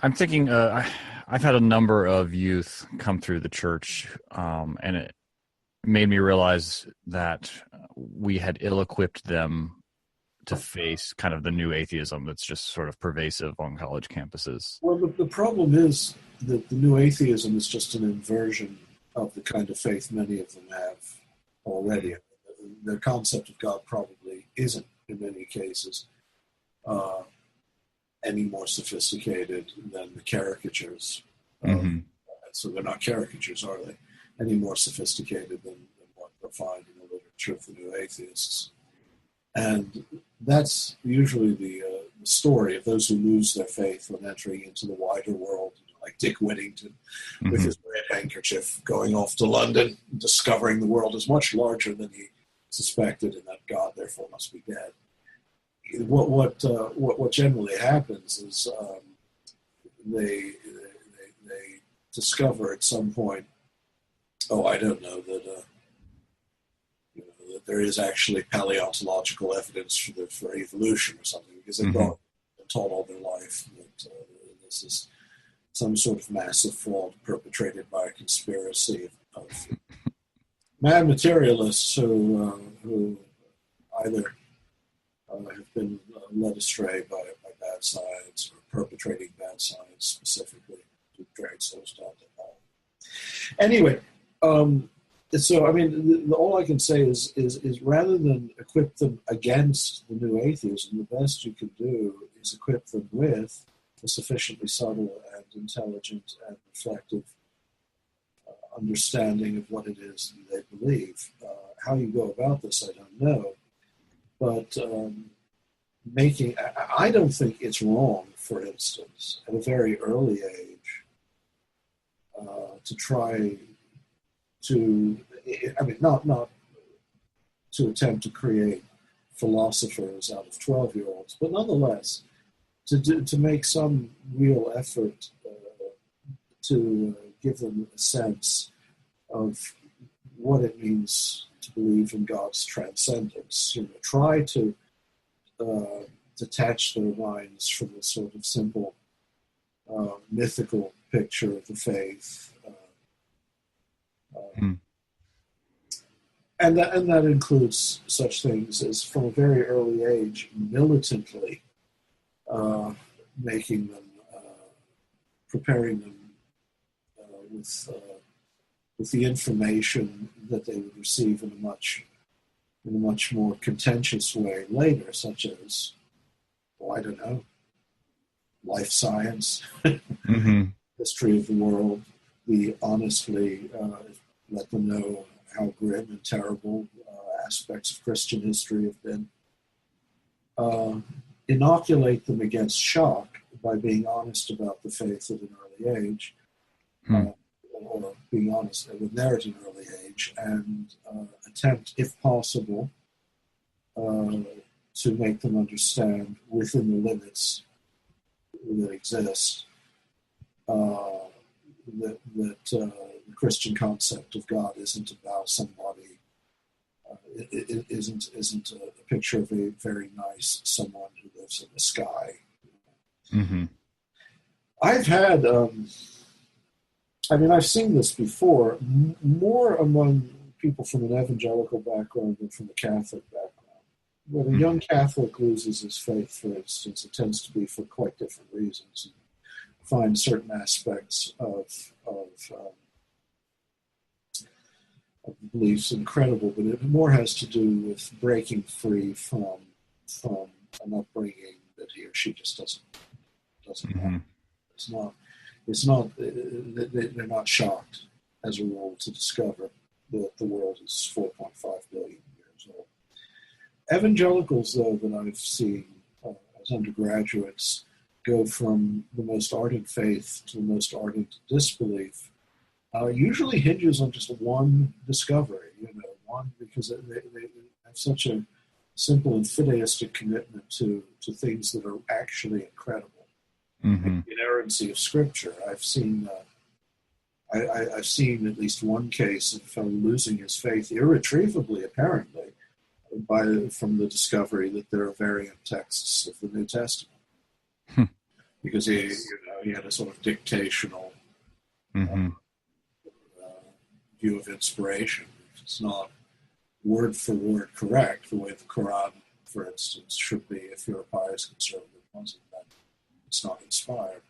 I'm thinking. I've had a number of youth come through the church, and it made me realize that we had ill-equipped them to face kind of the new atheism that's just sort of pervasive on college campuses. Well, the problem is that the new atheism is just an inversion of the kind of faith many of them have already. Their concept of God probably isn't, in many cases, any more sophisticated than the caricatures. Mm-hmm. So they're not caricatures, are they? Any more sophisticated than what they'll find in the literature of the new atheists. And that's usually the story of those who lose their faith when entering into the wider world, like Dick Whittington with his red handkerchief going off to London, discovering the world is much larger than he suspected and that God therefore must be dead. What generally happens is they discover at some point, I don't know, that that there is actually paleontological evidence for evolution or something, because they've been taught all their life that this is some sort of massive fraud perpetrated by a conspiracy of mad materialists who either have been led astray by bad science or perpetrating bad science specifically to drag souls down to hell. Anyway, so I mean, all I can say is rather than equip them against the new atheism, the best you can do is equip them with a sufficiently subtle and intelligent and reflective understanding of what it is they believe. How you go about this, I don't know. But I don't think it's wrong, for instance, at a very early age, to try to, not to attempt to create philosophers out of 12-year-olds, but nonetheless, to make some real effort to give them a sense of what it means to believe in God's transcendence. Try to detach their minds from the sort of simple mythical picture of the faith. And that includes such things as, from a very early age, militantly making them, preparing them with the information that they would receive in a much more contentious way later, such as, I don't know, life science, history of the world. We honestly let them know how grim and terrible aspects of Christian history have been. Inoculate them against shock by being honest about the faith at an early age, or being honest with merit at an early age, and attempt, if possible, to make them understand within the limits that exist that the Christian concept of God isn't about somebody. It isn't a picture of a very nice someone who lives in the sky. I've had, I've seen this before, more among people from an evangelical background than from a Catholic background. When a young Catholic loses his faith, for instance, it tends to be for quite different reasons. Find certain aspects of beliefs incredible, but it more has to do with breaking free from an upbringing that he or she just doesn't want. It's not. They're not shocked as a rule to discover that the world is 4.5 billion years old. Evangelicals, though, that I've seen as undergraduates go from the most ardent faith to the most ardent disbelief usually hinges on just one discovery, because they have such a simple and fideistic commitment to things that are actually incredible. The inerrancy of Scripture. I've seen I've seen at least one case of a fellow losing his faith irretrievably, apparently, from the discovery that there are variant texts of the New Testament. Because he he had a sort of dictational Mm-hmm. view of inspiration. It's not word for word correct, the way the Quran, for instance, should be if you're a pious conservative Muslim. That it's not inspired.